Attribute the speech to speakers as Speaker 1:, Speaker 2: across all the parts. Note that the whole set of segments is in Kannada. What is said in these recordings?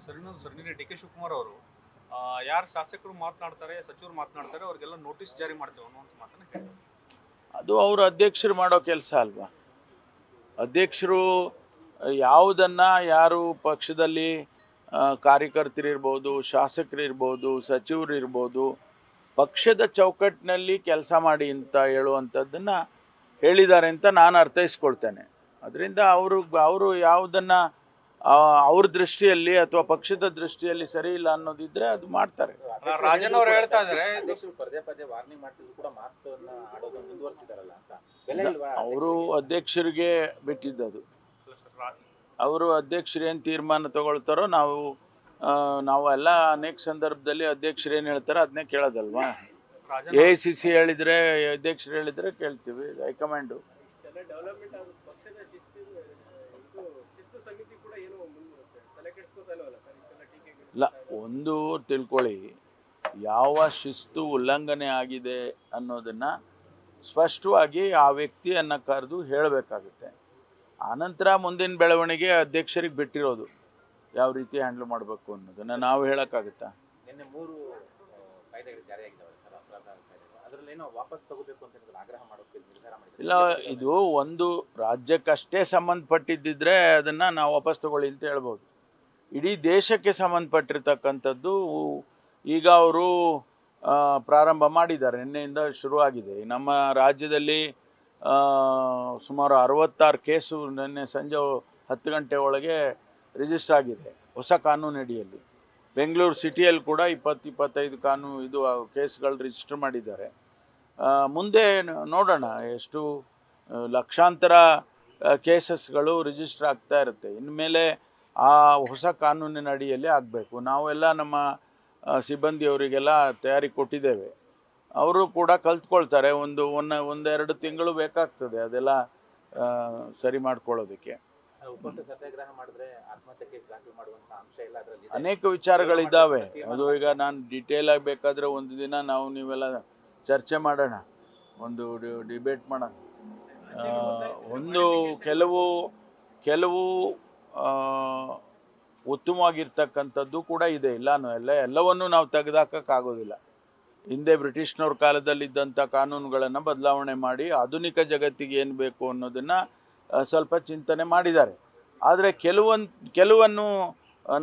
Speaker 1: ಸರ್ ಇನ್ನೊಂದು ಸರ್ ನಿನ್ನೆ ಡಿ ಕೆ ಶಿವಕುಮಾರ್ ಅವರು ಯಾರು ಶಾಸಕರು ಮಾತನಾಡ್ತಾರೆ ಸಚಿವರು ಮಾತನಾಡ್ತಾರೆ ಅವ್ರಿಗೆಲ್ಲ ನೋಟಿಸ್ ಜಾರಿ ಮಾಡ್ತೇವೆ ಅನ್ನುವಂಥ ಮಾತನ್ನ ಹೇಳಿದ್ರು.
Speaker 2: ಅದು ಅವರು ಅಧ್ಯಕ್ಷರು ಮಾಡೋ ಕೆಲಸ ಅಲ್ವಾ. ಅಧ್ಯಕ್ಷರು ಯಾವುದನ್ನ ಯಾರು ಪಕ್ಷದಲ್ಲಿ ಕಾರ್ಯಕರ್ತರಿರ್ಬೋದು, ಶಾಸಕರಿರ್ಬೋದು, ಸಚಿವರು ಇರ್ಬೋದು, ಪಕ್ಷದ ಚೌಕಟ್ಟಿನಲ್ಲಿ ಕೆಲಸ ಮಾಡಿ ಅಂತ ಹೇಳುವಂಥದ್ದನ್ನು ಹೇಳಿದ್ದಾರೆ ಅಂತ ನಾನು ಅರ್ಥೈಸ್ಕೊಳ್ತೇನೆ. ಅದರಿಂದ ಅವರು ಯಾವುದನ್ನು ಅವ್ರ ದೃಷ್ಟಿಯಲ್ಲಿ ಅಥವಾ ಪಕ್ಷದ ದೃಷ್ಟಿಯಲ್ಲಿ ಸರಿ ಇಲ್ಲ ಅನ್ನೋದಿದ್ರೆ ಅದು ಮಾಡ್ತಾರೆ.
Speaker 1: ರಾಜನ್ ಅವರು ಹೇಳ್ತಾ ಇದ್ದಾರೆ
Speaker 3: ಪದೇ ಪದೇ ವಾರ್ನಿಂಗ್ ಮಾಡ್ತಿದ್ರು ಕೂಡ ಮಾತನ್ನ ಆಡೋದನ್ನ ಮುಂದುವರಿಸಿದಾರಲ್ಲ ಅಂತ.
Speaker 2: ಅವರು ಅಧ್ಯಕ್ಷರಿಗೆ ಬಿಟ್ಟಿದ್ದದು. ಅವರು ಅಧ್ಯಕ್ಷರು ಏನು ತೀರ್ಮಾನ ತಗೊಳ್ತಾರೋ ನಾವು ಎಲ್ಲ ಅನೇಕ ಸಂದರ್ಭದಲ್ಲಿ ಅಧ್ಯಕ್ಷರು ಏನು ಹೇಳ್ತಾರೋ ಅದನ್ನೇ ಕೇಳೋದಲ್ವಾ. AICC ಹೇಳಿದರೆ, ಅಧ್ಯಕ್ಷರು ಹೇಳಿದರೆ ಕೇಳ್ತೀವಿ. ಹೈಕಮಾಂಡು ಇಲ್ಲ, ಒಂದು ತಿಳ್ಕೊಳ್ಳಿ, ಯಾವ ಶಿಸ್ತು ಉಲ್ಲಂಘನೆ ಆಗಿದೆ ಅನ್ನೋದನ್ನು ಸ್ಪಷ್ಟವಾಗಿ ಆ ವ್ಯಕ್ತಿಯನ್ನು ಕರೆದು ಹೇಳಬೇಕಾಗುತ್ತೆ. ಆನಂತರ ಮುಂದಿನ ಬೆಳವಣಿಗೆ ಅಧ್ಯಕ್ಷರಿಗೆ ಬಿಟ್ಟಿರೋದು, ಯಾವ ರೀತಿ ಹ್ಯಾಂಡಲ್ ಮಾಡಬೇಕು ಅನ್ನೋದನ್ನು ನಾವು ಹೇಳೋಕ್ಕಾಗುತ್ತಾ.
Speaker 3: ನಿನ್ನೆ 3 ಕಾಯ್ದೆಗಳು ಜಾರಿಯಾಗಿದ್ದಾವೆ ಸರ್, ಅಪರಾಧ ಕಾಯ್ದೆಗಳು. ಅದರಲ್ಲೇನೋ ವಾಪಸ್ ತಗೋಬೇಕು ಅಂತ ಆಗ್ರಹ ಮಾಡೋಕ್ಕೆ ನಿರ್ಧಾರ ಮಾಡಿದ್ದಾರೆ.
Speaker 2: ಇಲ್ಲ, ಇದು ಒಂದು ರಾಜ್ಯಕ್ಕಷ್ಟೇ ಸಂಬಂಧಪಟ್ಟಿದ್ದಿದ್ರೆ ಅದನ್ನು ನಾವು ವಾಪಸ್ ತಗೊಳ್ಳಿ ಅಂತ ಹೇಳ್ಬೋದು. ಇಡೀ ದೇಶಕ್ಕೆ ಸಂಬಂಧಪಟ್ಟಿರ್ತಕ್ಕಂಥದ್ದು ಈಗ ಅವರು ಪ್ರಾರಂಭ ಮಾಡಿದ್ದಾರೆ, ನಿನ್ನೆಯಿಂದ ಶುರುವಾಗಿದೆ. ನಮ್ಮ ರಾಜ್ಯದಲ್ಲಿ ಸುಮಾರು 66 ಕೇಸು ನಿನ್ನೆ ಸಂಜೆ 10 ಗಂಟೆ ಒಳಗೆ ರಿಜಿಸ್ಟರ್ ಆಗಿದೆ ಹೊಸ ಕಾನೂನಡಿಯಲ್ಲಿ. ಬೆಂಗಳೂರು ಸಿಟಿಯಲ್ಲಿ ಕೂಡ 20-25 ಕೇಸ್ಗಳು ರಿಜಿಸ್ಟರ್ ಮಾಡಿದ್ದಾರೆ. ಮುಂದೆ ನೋಡೋಣ ಎಷ್ಟು ಲಕ್ಷಾಂತರ ಕೇಸಸ್ಗಳು ರಿಜಿಸ್ಟರ್ ಆಗ್ತಾ ಇರುತ್ತೆ. ಇನ್ಮೇಲೆ ಆ ಹೊಸ ಕಾನೂನಿನ ಅಡಿಯಲ್ಲಿ ಆಗಬೇಕು. ನಾವೆಲ್ಲ ನಮ್ಮ ಸಿಬ್ಬಂದಿಯವರಿಗೆಲ್ಲ ತಯಾರಿ ಕೊಟ್ಟಿದ್ದೇವೆ. ಅವರು ಕೂಡ ಕಲ್ತ್ಕೊಳ್ತಾರೆ. ಒಂದೆರಡು ತಿಂಗಳು ಬೇಕಾಗ್ತದೆ ಅದೆಲ್ಲ ಸರಿ ಮಾಡ್ಕೊಳ್ಳೋದಕ್ಕೆ.
Speaker 3: ಸತ್ಯಾಗ್ರಹ ಮಾಡಿದ್ರೆ ಆತ್ಮಹತ್ಯೆ ಕೇಸ್ ದಾಖಲು ಮಾಡುವಂತ ಅಂಶ ಇಲ್ಲ ಅದರಲ್ಲಿ.
Speaker 2: ಅನೇಕ ವಿಚಾರಗಳಿದ್ದಾವೆ. ಅದು ಈಗ ನಾನು ಡೀಟೇಲ್ ಆಗಿ ಬೇಕಾದರೆ ಒಂದು ದಿನ ನೀವೆಲ್ಲ ಚರ್ಚೆ ಮಾಡೋಣ, ಒಂದು ಡಿಬೇಟ್ ಮಾಡೋಣ. ಕೆಲವು ಉತ್ತಮವಾಗಿರ್ತಕ್ಕಂಥದ್ದು ಕೂಡ ಇದೆ, ಎಲ್ಲವನ್ನೂ ನಾವು ತೆಗೆದಾಕೋಕ್ಕಾಗೋದಿಲ್ಲ. ಹಿಂದೆ ಬ್ರಿಟಿಷ್ನವ್ರ ಕಾಲದಲ್ಲಿದ್ದಂಥ ಕಾನೂನುಗಳನ್ನು ಬದಲಾವಣೆ ಮಾಡಿ ಆಧುನಿಕ ಜಗತ್ತಿಗೆ ಏನು ಬೇಕು ಅನ್ನೋದನ್ನು ಸ್ವಲ್ಪ ಚಿಂತನೆ ಮಾಡಿದ್ದಾರೆ. ಆದರೆ ಕೆಲವನ್ನು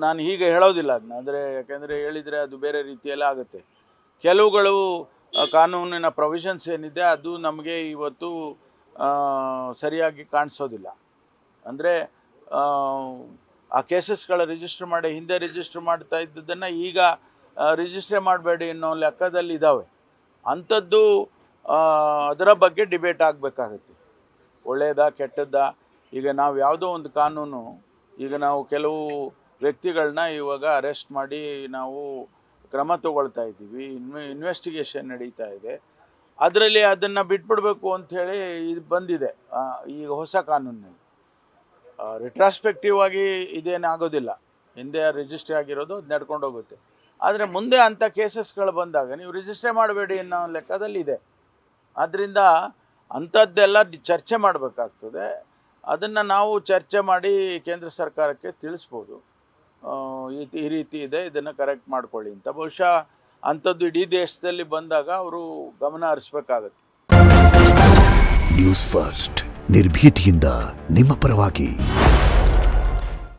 Speaker 2: ನಾನು ಹೀಗೆ ಹೇಳೋದಿಲ್ಲ ಅದನ್ನ, ಆದರೆ ಯಾಕೆಂದರೆ ಹೇಳಿದರೆ ಅದು ಬೇರೆ ರೀತಿಯಲ್ಲೇ ಆಗುತ್ತೆ. ಕೆಲವುಗಳು ಕಾನೂನಿನ ಪ್ರೊವಿಷನ್ಸ್ ಏನಿದೆ ಅದು ನಮಗೆ ಇವತ್ತು ಸರಿಯಾಗಿ ಕಾಣಿಸೋದಿಲ್ಲ. ಅಂದರೆ ಆ ಕೇಸಸ್ಗಳ ರಿಜಿಸ್ಟರ್ ಮಾಡಿ ಹಿಂದೆ ರಿಜಿಸ್ಟರ್ ಮಾಡ್ತಾ ಇದ್ದದನ್ನು ಈಗ ರಿಜಿಸ್ಟ್ರೇ ಮಾಡಬೇಡಿ ಅನ್ನೋ ಲೆಕ್ಕದಲ್ಲಿ ಇದ್ದಾವೆ. ಅಂಥದ್ದು ಅದರ ಬಗ್ಗೆ ಡಿಬೇಟ್ ಆಗಬೇಕಾಗುತ್ತೆ. ಒಳ್ಳೆಯದಾ ಕೆಟ್ಟದ್ದಾ? ಈಗ ನಾವು ಯಾವುದೋ ಒಂದು ಕಾನೂನು, ಈಗ ನಾವು ಕೆಲವು ವ್ಯಕ್ತಿಗಳನ್ನ ಇವಾಗ ಅರೆಸ್ಟ್ ಮಾಡಿ ನಾವು ಕ್ರಮ ತಗೊಳ್ತಾ ಇದ್ದೀವಿ, ಇನ್ವೆಸ್ಟಿಗೇಷನ್ ನಡೀತಾ ಇದೆ. ಅದರಲ್ಲಿ ಅದನ್ನು ಬಿಟ್ಬಿಡಬೇಕು ಅಂಥೇಳಿ ಇದು ಬಂದಿದೆ ಈಗ ಹೊಸ ಕಾನೂನಿನಲ್ಲಿ. ರಿಟ್ರಾಸ್ಪೆಕ್ಟಿವ್ ಆಗಿ ಇದೇನಾಗೋದಿಲ್ಲ, ಹಿಂದೆ ರಿಜಿಸ್ಟ್ರಿ ಆಗಿರೋದು ಅದು ನಡ್ಕೊಂಡು ಹೋಗುತ್ತೆ. ಆದರೆ ಮುಂದೆ ಅಂಥ ಕೇಸಸ್ಗಳು ಬಂದಾಗ ನೀವು ರಿಜಿಸ್ಟ್ರೇ ಮಾಡಬೇಡಿ ಅನ್ನೋ ಲೆಕ್ಕದಲ್ಲಿ ಇದೆ. ಆದ್ದರಿಂದ ಅಂಥದ್ದೆಲ್ಲ ಚರ್ಚೆ ಮಾಡಬೇಕಾಗ್ತದೆ. ಅದನ್ನು ನಾವು ಚರ್ಚೆ ಮಾಡಿ ಕೇಂದ್ರ ಸರ್ಕಾರಕ್ಕೆ ತಿಳಿಸ್ಬೋದು, ಈ ರೀತಿ ಇದೆ, ಇದನ್ನು ಕರೆಕ್ಟ್ ಮಾಡ್ಕೊಳ್ಳಿ ಅಂತ. ಬಹುಶಃ ಅಂಥದ್ದು ಇಡೀ ದೇಶದಲ್ಲಿ ಬಂದಾಗ ಅವರು ಗಮನ ಹರಿಸ್ಬೇಕಾಗತ್ತೆ.
Speaker 4: ನ್ಯೂಸ್ ಫಸ್ಟ್, ನಿರ್ಭೀತಿಯಿಂದ ನಿಮ್ಮ ಪರವಾಗಿ.